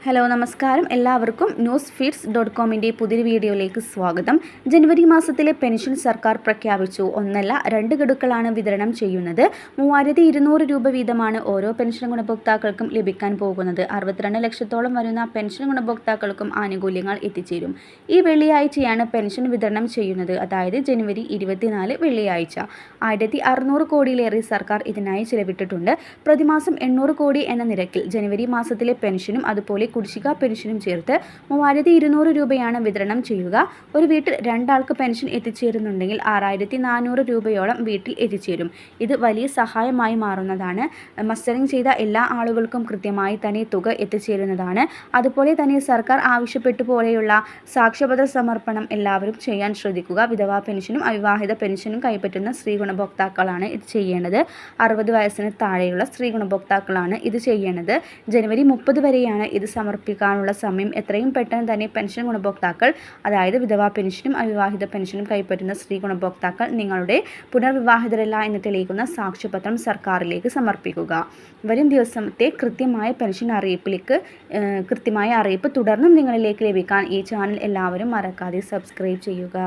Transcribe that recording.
Hello നമസ്കാരം, എല്ലാവർക്കും newsfeeds.comന്റെ പുതിയൊരു വീഡിയോയിലേക്ക് സ്വാഗതം. ജനുവരി മാസത്തിലെ പെൻഷൻ സർക്കാർ പ്രഖ്യാപിച്ചു. ഒന്നല്ല 2 ഗഡുക്കളാണ് വിതരണം ചെയ്യുന്നത്. 3200 രൂപ വീതമാണ് ഓരോ പെൻഷൻ ഗുണഭോക്താക്കൾക്കും ലഭിക്കാൻ പോകുന്നത്. 62 ലക്ഷത്തോളം വരുന്ന പെൻഷൻ ഗുണഭോക്താക്കൾക്കും ആനുകൂല്യങ്ങൾ എത്തിച്ചേരും. ഈ വെള്ളിയാഴ്ചയാണ് പെൻഷൻ വിതരണം ചെയ്യുന്നത്, അതായത് ജനുവരി 24 വെള്ളിയാഴ്ച. 1600 കോടിയിലേറെ സർക്കാർ ഇതിനായി ചിലവിട്ടിട്ടുണ്ട്. പ്രതിമാസം 800 കോടി എന്ന നിരക്കിൽ ജനുവരി മാസത്തിലെ പെൻഷനും അതുപോലെ കുടിശ്ശിക പെൻഷനും ചേർത്ത് 3200 രൂപയാണ് വിതരണം ചെയ്യുക. ഒരു വീട്ടിൽ 2 ആൾക്ക് പെൻഷൻ എത്തിച്ചേരുന്നുണ്ടെങ്കിൽ 6400 രൂപയോളം വീട്ടിൽ എത്തിച്ചേരും. ഇത് വലിയ സഹായമായി മാറുന്നതാണ്. മസ്റ്ററിംഗ് ചെയ്ത എല്ലാ ആളുകൾക്കും കൃത്യമായി തന്നെ തുക എത്തിച്ചേരുന്നതാണ്. അതുപോലെ തന്നെ സർക്കാർ ആവശ്യപ്പെട്ട പോലെയുള്ള സാക്ഷ്യപത്ര സമർപ്പണം എല്ലാവരും ചെയ്യാൻ ശ്രദ്ധിക്കുക. വിധവാ പെൻഷനും അവിവാഹിത പെൻഷനും കൈപ്പറ്റുന്ന സ്ത്രീ ഗുണഭോക്താക്കളാണ് ഇത് ചെയ്യേണ്ടത്. 60 വയസ്സിന് താഴെയുള്ള സ്ത്രീ ഗുണഭോക്താക്കളാണ് ഇത് ചെയ്യേണ്ടത്. ജനുവരി 30 വരെയാണ് ഇത് സമർപ്പിക്കാനുള്ള സമയം. എത്രയും പെട്ടെന്ന് തന്നെ പെൻഷൻ ഗുണഭോക്താക്കൾ, അതായത് വിധവാ പെൻഷനും അവിവാഹിത പെൻഷനും കൈപ്പറ്റുന്ന സ്ത്രീ ഗുണഭോക്താക്കൾ നിങ്ങളുടെ പുനർവിവാഹിതരല്ല എന്ന് തെളിയിക്കുന്ന സാക്ഷ്യപത്രം സർക്കാരിലേക്ക് സമർപ്പിക്കുക. വരും ദിവസത്തെ കൃത്യമായ പെൻഷൻ അറിയിപ്പ് തുടർന്നും നിങ്ങളിലേക്ക് ലഭിക്കാൻ ഈ ചാനൽ എല്ലാവരും മറക്കാതെ സബ്സ്ക്രൈബ് ചെയ്യുക.